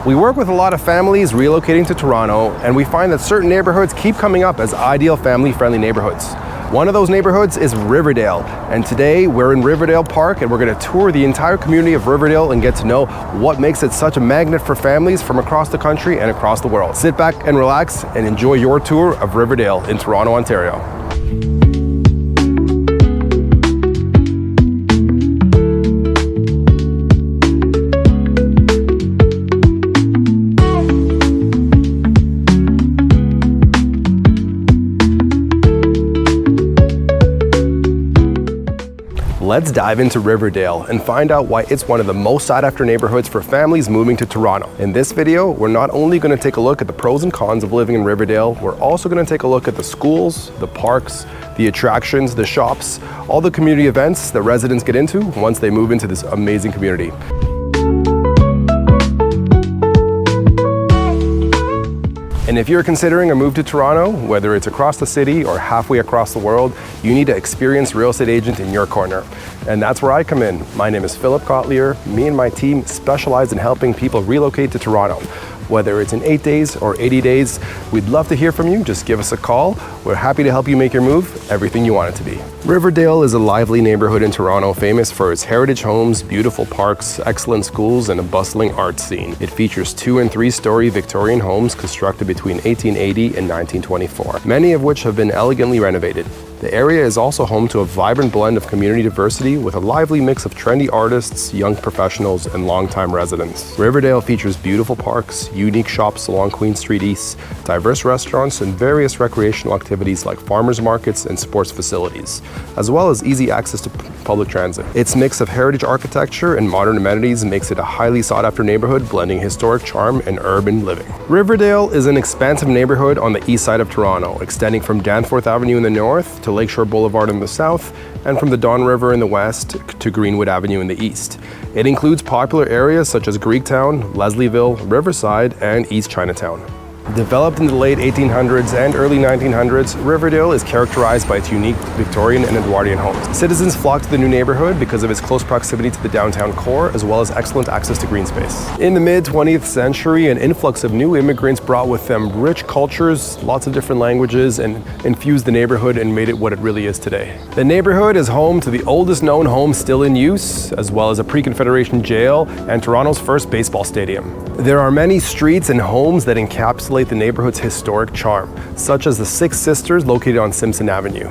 We work with a lot of families relocating to Toronto, and we find that certain neighborhoods keep coming up as ideal family-friendly neighborhoods. One of those neighborhoods is Riverdale, and today we're in Riverdale Park and we're going to tour the entire community of Riverdale and get to know what makes it such a magnet for families from across the country and across the world. Sit back and relax and enjoy your tour of Riverdale in Toronto, Ontario. Let's dive into Riverdale and find out why it's one of the most sought after neighborhoods for families moving to Toronto. In this video, we're not only going to take a look at the pros and cons of living in Riverdale, we're also going to take a look at the schools, the parks, the attractions, the shops, all the community events that residents get into once they move into this amazing community. And if you're considering a move to Toronto, whether it's across the city or halfway across the world, you need an experienced real estate agent in your corner. And that's where I come in. My name is Philip Kotlier. Me and my team specialize in helping people relocate to Toronto. Whether it's in 8 days or 80 days, we'd love to hear from you. Just give us a call. We're happy to help you make your move everything you want it to be. Riverdale is a lively neighborhood in Toronto, famous for its heritage homes, beautiful parks, excellent schools, and a bustling art scene. It features 2- and 3-story Victorian homes constructed between 1880 and 1924, many of which have been elegantly renovated. The area is also home to a vibrant blend of community diversity with a lively mix of trendy artists, young professionals, and longtime residents. Riverdale features beautiful parks, unique shops along Queen Street East, diverse restaurants, and various recreational activities like farmers markets and sports facilities, as well as easy access to public transit. Its mix of heritage architecture and modern amenities makes it a highly sought-after neighborhood, blending historic charm and urban living. Riverdale is an expansive neighborhood on the east side of Toronto, extending from Danforth Avenue in the north to Lakeshore Boulevard in the south, and from the Don River in the west to Greenwood Avenue in the east. It includes popular areas such as Greektown, Leslieville, Riverside, and East Chinatown. Developed in the late 1800s and early 1900s, Riverdale is characterized by its unique Victorian and Edwardian homes. Citizens flock to the new neighborhood because of its close proximity to the downtown core, as well as excellent access to green space. In the mid-20th century, an influx of new immigrants brought with them rich cultures, lots of different languages, and infused the neighborhood and made it what it really is today. The neighborhood is home to the oldest known home still in use, as well as a pre-Confederation jail and Toronto's first baseball stadium. There are many streets and homes that encapsulate the neighborhood's historic charm, such as the Six Sisters located on Simpson Avenue.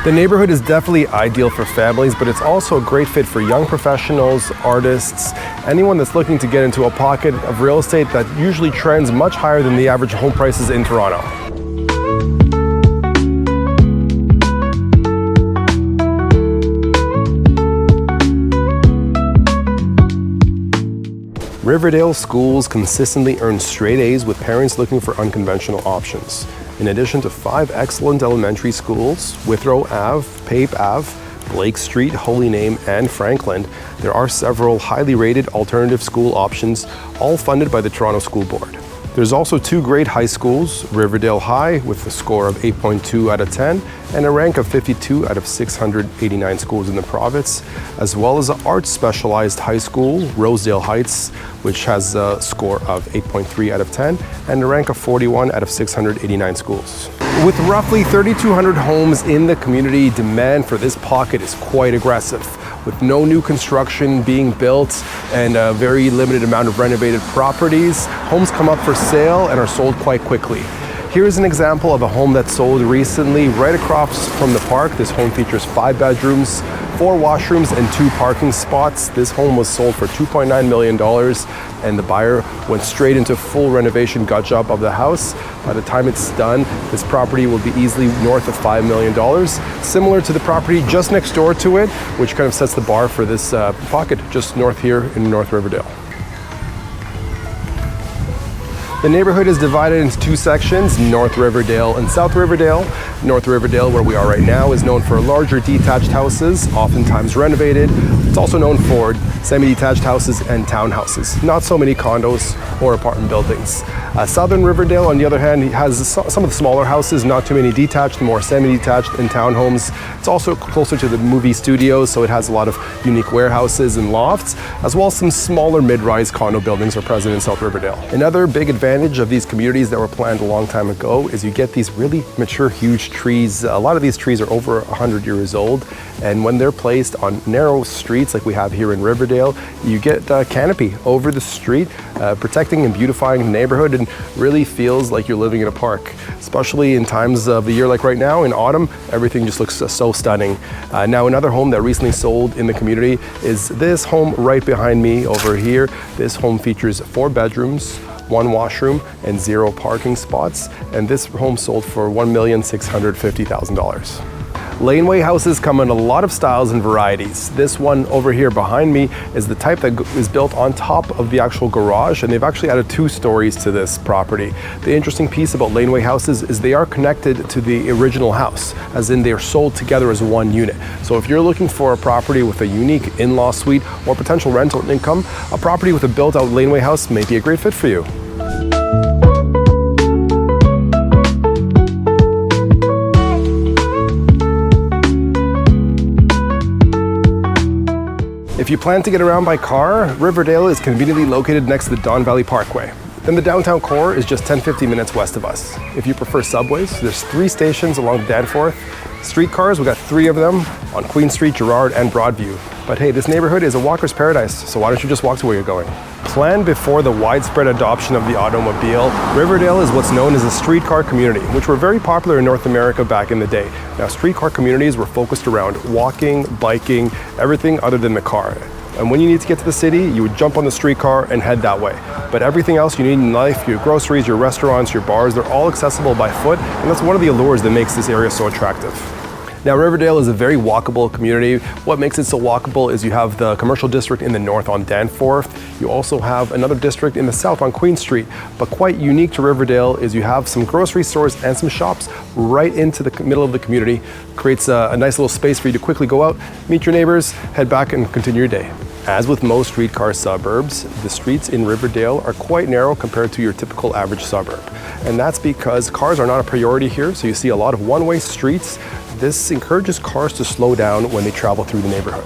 The neighborhood is definitely ideal for families, but it's also a great fit for young professionals, artists, anyone that's looking to get into a pocket of real estate that usually trends much higher than the average home prices in Toronto. Riverdale schools consistently earn straight A's with parents looking for unconventional options. In addition to 5 excellent elementary schools, Withrow Ave, Pape Ave, Blake Street, Holy Name, and Franklin, there are several highly rated alternative school options, all funded by the Toronto School Board. There's also 2 great high schools, Riverdale High with a score of 8.2 out of 10 and a rank of 52 out of 689 schools in the province, as well as an arts specialized high school, Rosedale Heights, which has a score of 8.3 out of 10 and a rank of 41 out of 689 schools. With roughly 3,200 homes in the community, demand for this pocket is quite aggressive. With no new construction being built and a very limited amount of renovated properties, homes come up for sale and are sold quite quickly. Here's an example of a home that sold recently right across from the park. This home features 5 bedrooms, 4 washrooms, and 2 parking spots. This home was sold for $2.9 million, and the buyer went straight into full renovation gut job of the house. By the time it's done, this property will be easily north of $5 million, similar to the property just next door to it, which kind of sets the bar for this pocket just north here in North Riverdale. The neighborhood is divided into two sections, North Riverdale and South Riverdale. North Riverdale, where we are right now, is known for larger detached houses, oftentimes renovated. It's also known for semi-detached houses and townhouses, not so many condos or apartment buildings. Southern Riverdale, on the other hand, has some of the smaller houses, not too many detached, more semi-detached and townhomes. It's also closer to the movie studios, so it has a lot of unique warehouses and lofts, as well as some smaller mid-rise condo buildings are present in South Riverdale. Another big advantage of these communities that were planned a long time ago is you get these really mature, huge trees. A lot of these trees are over 100 years old, and when they're placed on narrow streets like we have here in Riverdale, you get a canopy over the street, protecting and beautifying the neighborhood, and really feels like you're living in a park. Especially in times of the year like right now, in autumn, everything just looks so stunning. Now, another home that recently sold in the community is this home right behind me over here. This home features 4 bedrooms, 1 washroom, and 0 parking spots. And this home sold for $1,650,000. Laneway houses come in a lot of styles and varieties. This one over here behind me is the type that is built on top of the actual garage, and they've actually added 2 stories to this property. The interesting piece about laneway houses is they are connected to the original house, as in they are sold together as one unit. So if you're looking for a property with a unique in-law suite or potential rental income, a property with a built-out laneway house may be a great fit for you. If you plan to get around by car, Riverdale is conveniently located next to the Don Valley Parkway. Then the downtown core is just 10-15 minutes west of us. If you prefer subways, there's 3 stations along Danforth. Streetcars, we got 3 of them on Queen Street, Girard, and Broadview. But hey, this neighborhood is a walker's paradise, so why don't you just walk to where you're going? Planned before the widespread adoption of the automobile, Riverdale is what's known as a streetcar community, which were very popular in North America back in the day. Now, streetcar communities were focused around walking, biking, everything other than the car. And when you need to get to the city, you would jump on the streetcar and head that way. But everything else you need in life, your groceries, your restaurants, your bars, they're all accessible by foot, and that's one of the allures that makes this area so attractive. Now, Riverdale is a very walkable community. What makes it so walkable is you have the commercial district in the north on Danforth. You also have another district in the south on Queen Street. But quite unique to Riverdale is you have some grocery stores and some shops right into the middle of the community. Creates a nice little space for you to quickly go out, meet your neighbors, head back and continue your day. As with most streetcar suburbs, the streets in Riverdale are quite narrow compared to your typical average suburb. And that's because cars are not a priority here, so you see a lot of one-way streets. This encourages cars to slow down when they travel through the neighborhood.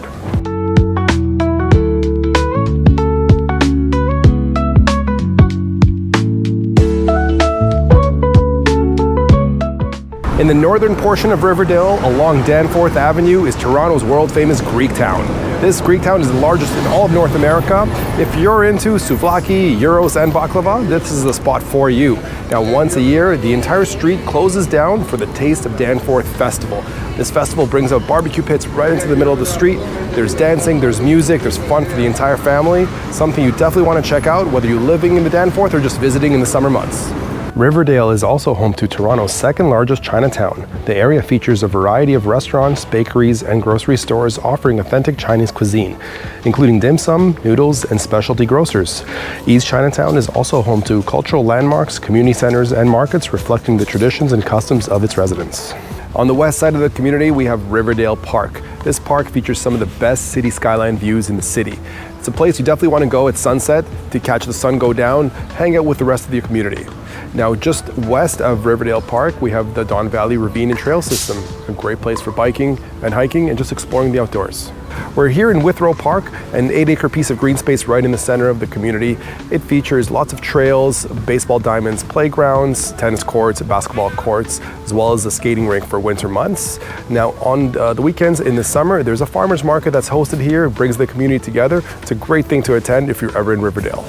In the northern portion of Riverdale, along Danforth Avenue, is Toronto's world-famous Greektown. This Greektown is the largest in all of North America. If you're into souvlaki, gyros, and baklava, this is the spot for you. Now, once a year, the entire street closes down for the Taste of Danforth Festival. This festival brings out barbecue pits right into the middle of the street. There's dancing, there's music, there's fun for the entire family. Something you definitely want to check out, whether you're living in the Danforth or just visiting in the summer months. Riverdale is also home to Toronto's second largest Chinatown. The area features a variety of restaurants, bakeries, and grocery stores offering authentic Chinese cuisine, including dim sum, noodles, and specialty grocers. East Chinatown is also home to cultural landmarks, community centers, and markets reflecting the traditions and customs of its residents. On the west side of the community, we have Riverdale Park. This park features some of the best city skyline views in the city. It's a place you definitely want to go at sunset to catch the sun go down, hang out with the rest of the community. Now, just west of Riverdale Park, we have the Don Valley Ravine and Trail System, a great place for biking and hiking and just exploring the outdoors. We're here in Withrow Park, an 8-acre piece of green space right in the center of the community. It features lots of trails, baseball diamonds, playgrounds, tennis courts, basketball courts, as well as a skating rink for winter months. Now, on the weekends in the summer, there's a farmer's market that's hosted here. It brings the community together. It's a great thing to attend if you're ever in Riverdale.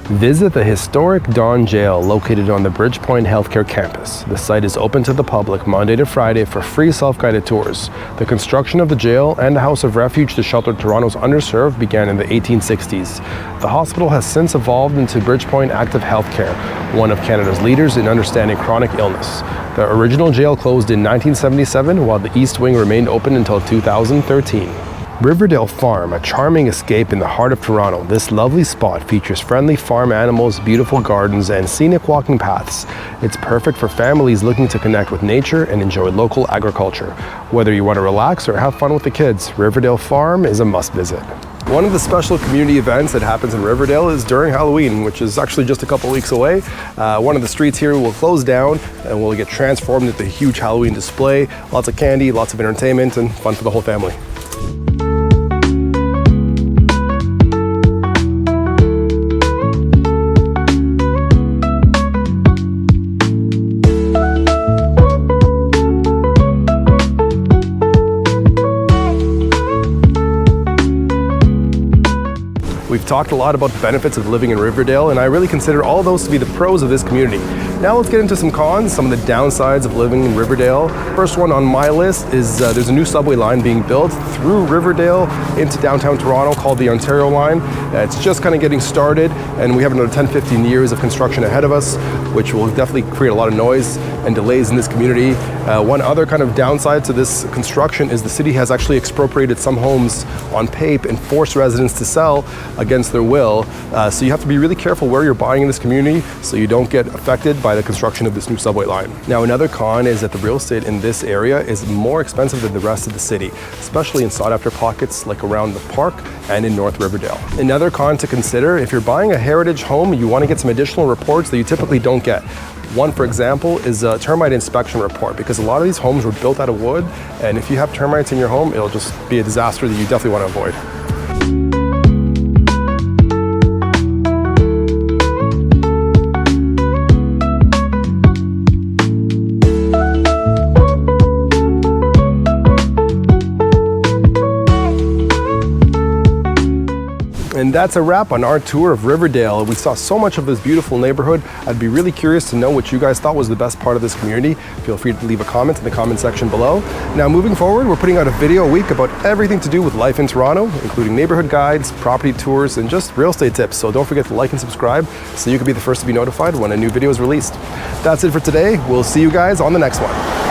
Visit the historic Don Jail located on the Bridgepoint Healthcare campus. The site is open to the public Monday to Friday for free self-guided tours. The construction of the jail and the House of Refuge to shelter Toronto's underserved began in the 1860s. The hospital has since evolved into Bridgepoint Active Healthcare, one of Canada's leaders in understanding chronic illness. The original jail closed in 1977 while the East Wing remained open until 2013. Riverdale Farm, a charming escape in the heart of Toronto. This lovely spot features friendly farm animals, beautiful gardens, and scenic walking paths. It's perfect for families looking to connect with nature and enjoy local agriculture. Whether you want to relax or have fun with the kids, Riverdale Farm is a must visit. One of the special community events that happens in Riverdale is during Halloween, which is actually just a couple weeks away. One of the streets here will close down and will get transformed into a huge Halloween display. Lots of candy, lots of entertainment, and fun for the whole family. We've talked a lot about the benefits of living in Riverdale, and I really consider all those to be the pros of this community. Now let's get into some cons, some of the downsides of living in Riverdale. First one on my list is there's a new subway line being built through Riverdale into downtown Toronto called the Ontario Line. It's just kind of getting started, and we have another 10-15 years of construction ahead of us, which will definitely create a lot of noise and delays in this community. One other kind of downside to this construction is the city has actually expropriated some homes on PAPE and forced residents to sell against their will. So you have to be really careful where you're buying in this community so you don't get affected by the construction of this new subway line. Now, another con is that the real estate in this area is more expensive than the rest of the city, especially in sought after pockets like around the park and in North Riverdale. Another con to consider, if you're buying a heritage home, you want to get some additional reports that you typically don't get. One, for example, is a termite inspection report, because a lot of these homes were built out of wood, and if you have termites in your home, it'll just be a disaster that you definitely want to avoid. And that's a wrap on our tour of Riverdale. We saw so much of this beautiful neighborhood. I'd be really curious to know what you guys thought was the best part of this community. Feel free to leave a comment in the comment section below. Now, moving forward, we're putting out a video a week about everything to do with life in Toronto, including neighborhood guides, property tours, and just real estate tips. So don't forget to like and subscribe so you can be the first to be notified when a new video is released. That's it for today. We'll see you guys on the next one.